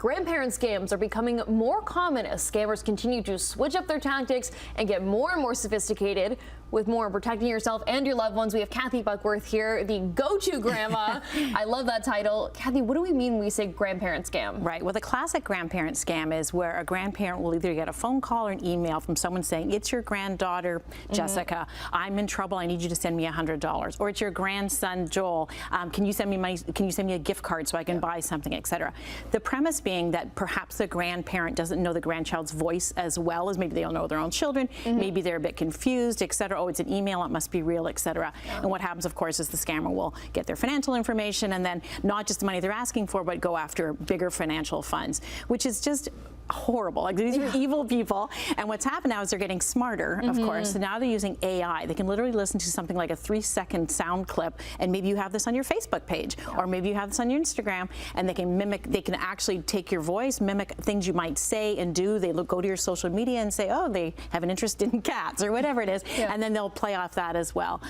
grandparent scams are becoming more common as scammers continue to switch up their tactics and get more and more sophisticated. With more on protecting yourself and your loved ones, we have Kathy Buckworth here, the go-to grandma. I love that title. Kathy, what do we mean when we say grandparent scam? Right. Well, the classic grandparent scam is where a grandparent will either get a phone call or an email from someone saying, it's your granddaughter, Jessica. I'm in trouble. I need you to send me $100. Or it's your grandson, Joel. Can you send me money? Can you send me a gift card so I can buy something, etc. The premise being that perhaps the grandparent doesn't know the grandchild's voice as well as maybe they don't know their own children. Maybe they're a bit confused, etc. Oh, it's an email, it must be real, etc. And what happens, of course, is the scammer will get their financial information and then not just the money they're asking for, but go after bigger financial funds, which is just horrible. Like, these are evil people. And what's happened now is they're getting smarter, of course. So now they're using AI. They can literally listen to something like a 3-second sound clip, and maybe you have this on your Facebook page, or maybe you have this on your Instagram, and they can mimic, they can actually take your voice, mimic things you might say and do. They go to your social media and say, oh, they have an interest in cats or whatever it is, and then they'll play off that as well.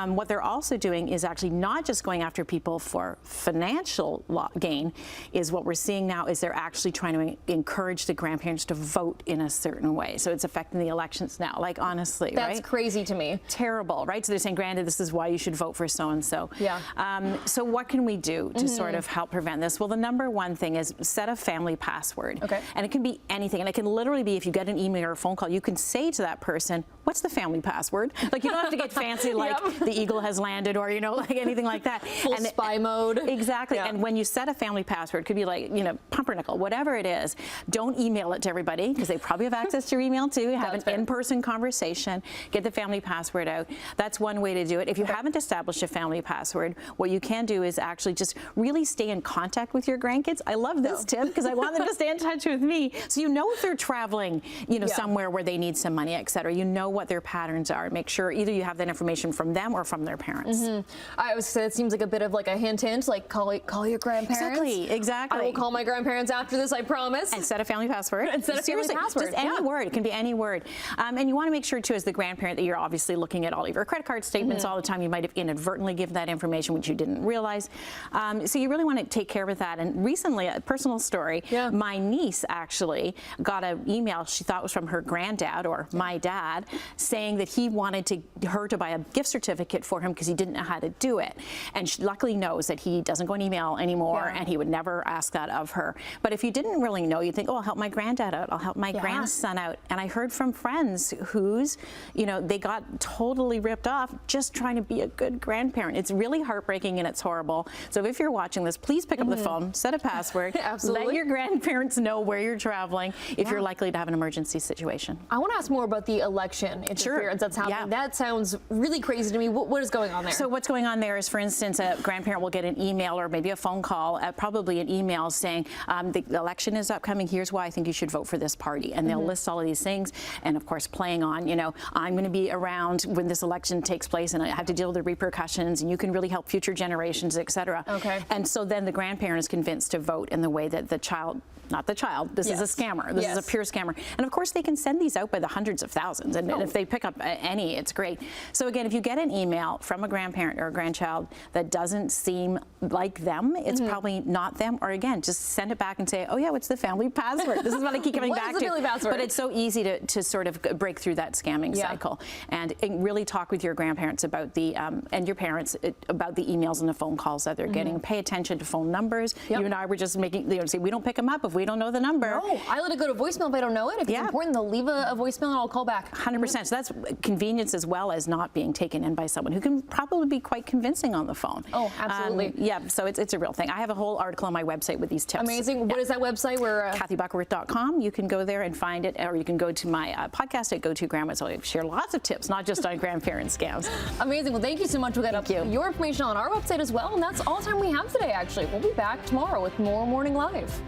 What they're also doing is actually not just going after people for financial gain, is what we're seeing now is they're actually trying to encourage the grandparents to vote in a certain way. So it's affecting the elections now, like, honestly, right? That's crazy to me. Terrible, right? So they're saying, granted, this is why you should vote for so-and-so. So what can we do to sort of help prevent this? Well, the number one thing is set a family password. And it can be anything. And it can literally be, if you get an email or a phone call, you can say to that person, what's the family password? Like, you don't have to get fancy like the eagle has landed or, you know, like anything like that. Full spy mode. Exactly. And when you set a family password, it could be like, you know, pumpernickel, whatever it is, don't email it to everybody because they probably have access to your email too. Have an in-person conversation, get the family password out. That's one way to do it. If you haven't established a family password, what you can do is actually just really stay in contact with your grandkids. I love this tip because I want them to stay in touch with me. So you know if they're traveling, you know, somewhere where they need some money, etc. You know what their patterns are. Make sure either you have that information from them or from their parents. I would say it seems like a bit of like a hint, like call your grandparents. Exactly. I will call my grandparents after this, I promise. And set a family password. And set a family password. Just any word. It can be any word. And you want to make sure too, as the grandparent, that you're obviously looking at all of your credit card statements all the time. You might have inadvertently given that information which you didn't realize. So you really want to take care of that. And recently, a personal story, my niece actually got an email she thought was from her granddad or my dad saying that he wanted her to buy a gift certificate for him because he didn't know how to do it. And she luckily knows that he doesn't go on email anymore and he would never ask that of her. But if you didn't really know, you'd think, oh, I'll help my granddad out. I'll help my grandson out. And I heard from friends whose, you know, they got totally ripped off just trying to be a good grandparent. It's really heartbreaking and it's horrible. So if you're watching this, please pick up the phone, set a password, let your grandparents know where you're traveling if you're likely to have an emergency situation. I want to ask more about the election interference that's happening. That sounds really crazy to me. What is going on there? So what's going on there is, for instance, a grandparent will get an email or maybe a phone call, probably an email saying, the election is upcoming, here's why I think you should vote for this party. And they'll list all of these things. And of course, playing on, you know, I'm going to be around when this election takes place and I have to deal with the repercussions and you can really help future generations, etc. And so then the grandparent is convinced to vote in the way that the child, not the child, this is a scammer. This is a pure scammer. And of course, they can send these out by the hundreds of thousands. And if they pick up any, it's great. So again, if you get an email from a grandparent or a grandchild that doesn't seem like them, it's probably not them. Or again, just send it back and say, oh yeah, what's the family password? This is what I keep coming back to. But it's so easy to sort of break through that scamming cycle. And really talk with your grandparents about the, and your parents about the emails and the phone calls that they're getting. Pay attention to phone numbers. You and I were just making, you know, say we don't pick them up if we don't know the number. No, I let it go to voicemail if I don't know it. If it's important, they'll leave a voicemail and I'll call back. 100%. So that's convenience as well as not being taken in by someone who can probably be quite convincing on the phone. Oh, absolutely. So it's a real thing. I have a whole article on my website with these tips. Amazing. What is that website? Where KathyBuckworth.com. You can go there and find it, or you can go to my podcast at Go To Grandma. So I share lots of tips, not just on grandparent scams. Amazing. Well, thank you so much. We'll get up your information on our website as well. And that's all the time we have today, actually. We'll be back tomorrow with more Morning Live.